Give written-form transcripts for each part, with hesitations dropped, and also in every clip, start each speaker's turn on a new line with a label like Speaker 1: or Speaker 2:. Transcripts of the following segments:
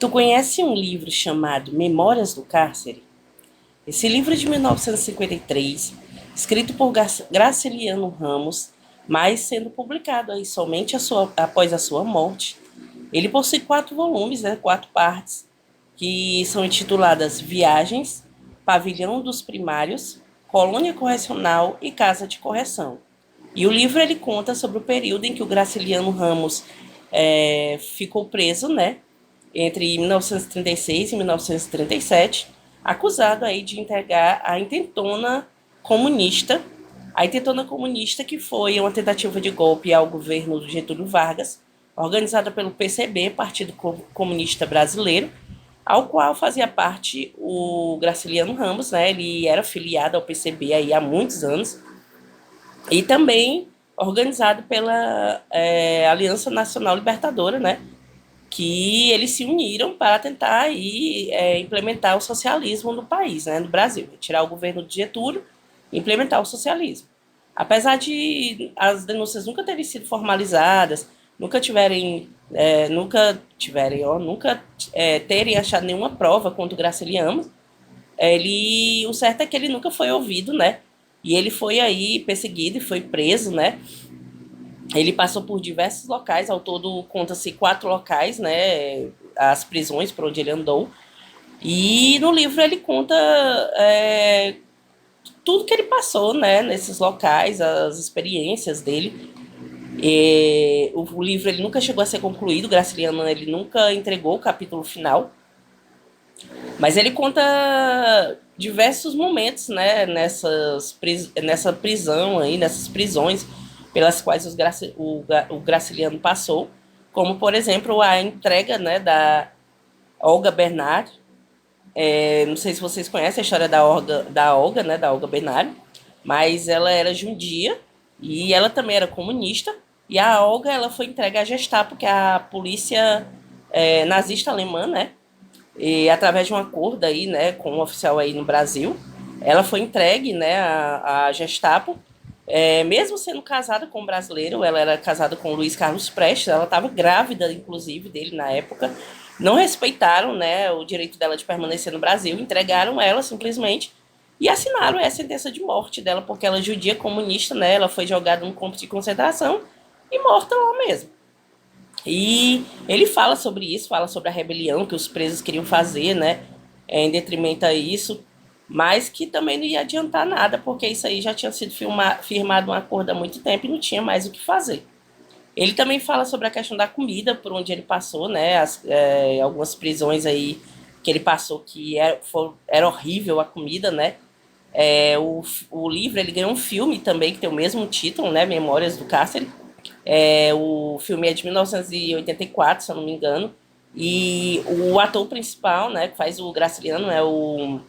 Speaker 1: Tu conhece um livro chamado Memórias do Cárcere? Esse livro é de 1953, escrito por Graciliano Ramos, mas sendo publicado aí somente após a sua morte. Ele possui 4 volumes, né, 4 partes, que são intituladas Viagens, Pavilhão dos Primários, Colônia Correcional e Casa de Correção. E o livro ele conta sobre o período em que o Graciliano Ramos ficou preso, né, entre 1936 e 1937, acusado aí de entregar a intentona comunista que foi uma tentativa de golpe ao governo do Getúlio Vargas, organizada pelo PCB, Partido Comunista Brasileiro, ao qual fazia parte o Graciliano Ramos, né? Ele era filiado ao PCB aí há muitos anos, e também organizado pela Aliança Nacional Libertadora, né? Que eles se uniram para tentar aí, implementar o socialismo no país, né, no Brasil, tirar o governo de Getúlio e implementar o socialismo. Apesar de as denúncias nunca terem sido formalizadas, nunca terem achado nenhuma prova contra o Graciliano, o certo é que ele nunca foi ouvido, né? E ele foi aí perseguido e foi preso, né? Ele passou por diversos locais, ao todo conta-se 4 locais, né? As prisões por onde ele andou. E no livro ele conta tudo que ele passou, né? Nesses locais, as experiências dele. O livro ele nunca chegou a ser concluído, Graciliano ele nunca entregou o capítulo final, mas ele conta diversos momentos, né? Nessa prisão aí, nessas prisões pelas quais o Graciliano passou, como, por exemplo, a entrega, né, da Olga Bernard. Não sei se vocês conhecem a história da Olga Bernard, mas ela era judia e ela também era comunista. E a Olga ela foi entregue à Gestapo, que é a polícia nazista alemã, né? E através de um acordo aí, né, com um oficial aí no Brasil, ela foi entregue, né, à Gestapo. Mesmo sendo casada com um brasileiro, ela era casada com o Luiz Carlos Prestes, ela estava grávida, inclusive, dele na época. Não respeitaram, né, o direito dela de permanecer no Brasil, entregaram ela simplesmente e assinaram a sentença de morte dela, porque ela é judia comunista, né, ela foi jogada num campo de concentração e morta lá mesmo. E ele fala sobre isso, fala sobre a rebelião que os presos queriam fazer, né, em detrimento a isso, mas que também não ia adiantar nada, porque isso aí já tinha sido firmado um acordo há muito tempo e não tinha mais o que fazer. Ele também fala sobre a questão da comida, por onde ele passou, né, algumas prisões aí que ele passou que era horrível a comida, né. O livro ele ganhou um filme também que tem o mesmo título, né, Memórias do Cárcere. O filme é de 1984, se eu não me engano, e o ator principal, né, que faz o Graciliano, é o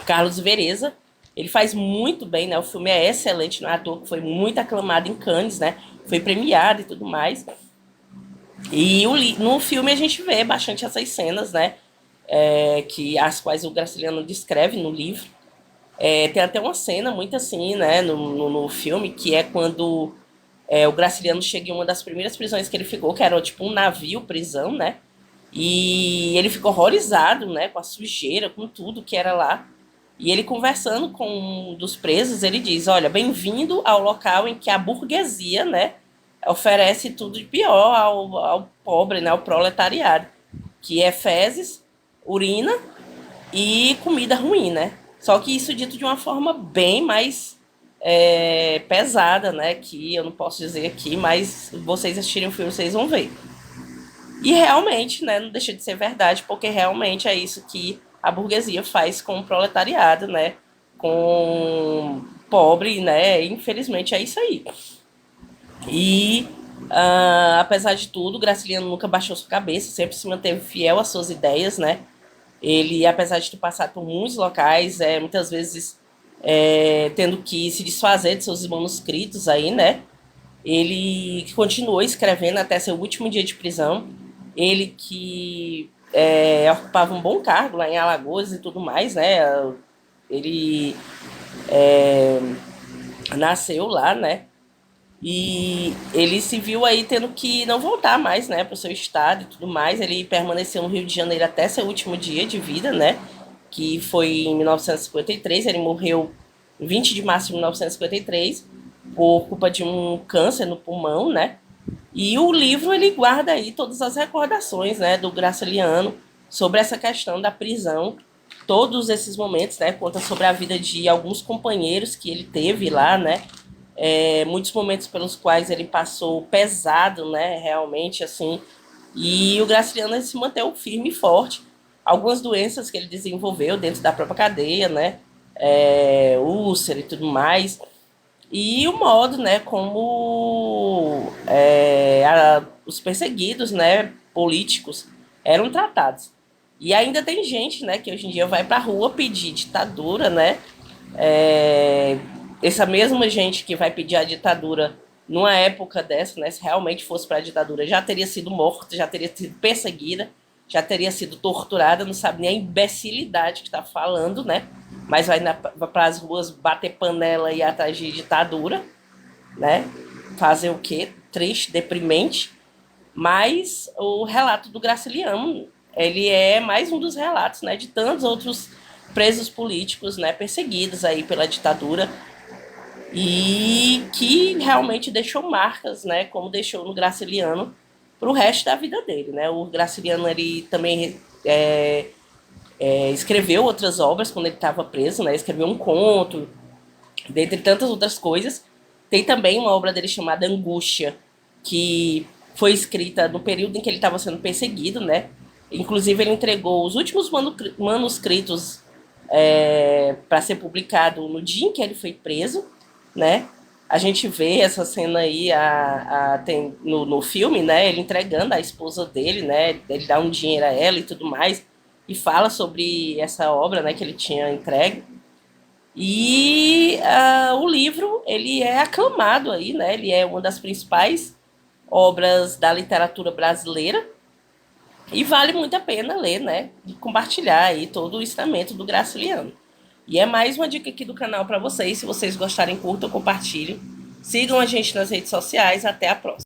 Speaker 1: Carlos Vereza. Ele faz muito bem, né? O filme é excelente, não é à toa que foi muito aclamado em Cannes, né? Foi premiado e tudo mais. E no filme a gente vê bastante essas cenas, né? As quais o Graciliano descreve no livro. Tem até uma cena muito assim, né? No filme, que é quando o Graciliano chega em uma das primeiras prisões que ele ficou, que era tipo um navio prisão, né? E ele ficou horrorizado, né? Com a sujeira, com tudo que era lá. E ele conversando com um dos presos, ele diz, olha, bem-vindo ao local em que a burguesia, né, oferece tudo de pior ao pobre, né, ao proletariado, que é fezes, urina e comida ruim, né? Só que isso dito de uma forma bem mais pesada, né, que eu não posso dizer aqui, mas vocês assistirem o filme, vocês vão ver. E realmente, né, não deixa de ser verdade, porque realmente é isso que a burguesia faz com o proletariado, né, com o pobre, né, infelizmente é isso aí. E, apesar de tudo, Graciliano nunca baixou sua cabeça, sempre se manteve fiel às suas ideias, né, ele, apesar de ter passado por muitos locais, muitas vezes tendo que se desfazer de seus manuscritos aí, né, ele continuou escrevendo até seu último dia de prisão. Ele que ocupava um bom cargo lá em Alagoas e tudo mais, né? Ele nasceu lá, né? E ele se viu aí tendo que não voltar mais, né, para o seu estado e tudo mais. Ele permaneceu no Rio de Janeiro até seu último dia de vida, né, que foi em 1953. Ele morreu em 20 de março de 1953 por culpa de um câncer no pulmão, né. E o livro ele guarda aí todas as recordações, né, do Graciliano sobre essa questão da prisão, todos esses momentos, né, conta sobre a vida de alguns companheiros que ele teve lá, né, muitos momentos pelos quais ele passou pesado, né, realmente, assim, e o Graciliano ele se manteve firme e forte. Algumas doenças que ele desenvolveu dentro da própria cadeia, né, úlcera e tudo mais, e o modo, né, como os perseguidos, né, políticos eram tratados. E ainda tem gente, né, que hoje em dia vai para a rua pedir ditadura, né, essa mesma gente que vai pedir a ditadura numa época dessa, né, se realmente fosse para a ditadura, já teria sido morta, já teria sido perseguida, já teria sido torturada, não sabe nem a imbecilidade que está falando, né? Mas vai para as ruas bater panela e atrás de ditadura, né? Fazer o quê? Triste, deprimente. Mas o relato do Graciliano, ele é mais um dos relatos, né, de tantos outros presos políticos, né, perseguidos aí pela ditadura e que realmente deixou marcas, né, como deixou no Graciliano para o resto da vida dele, né? O Graciliano ele também escreveu outras obras quando ele estava preso, né? Escreveu um conto, dentre tantas outras coisas. Tem também uma obra dele chamada Angústia, que foi escrita no período em que ele estava sendo perseguido, né? Inclusive ele entregou os últimos manuscritos para ser publicado no dia em que ele foi preso, né? A gente vê essa cena aí tem no filme, né? Ele entregando a esposa dele, né? Ele dá um dinheiro a ela e tudo mais, e fala sobre essa obra, né? Que ele tinha entregue. E o livro ele é aclamado aí, né? Ele é uma das principais obras da literatura brasileira e vale muito a pena ler, né? E compartilhar aí todo o ensinamento do Graciliano. E é mais uma dica aqui do canal para vocês. Se vocês gostarem, curtam, compartilhem. Sigam a gente nas redes sociais. Até a próxima.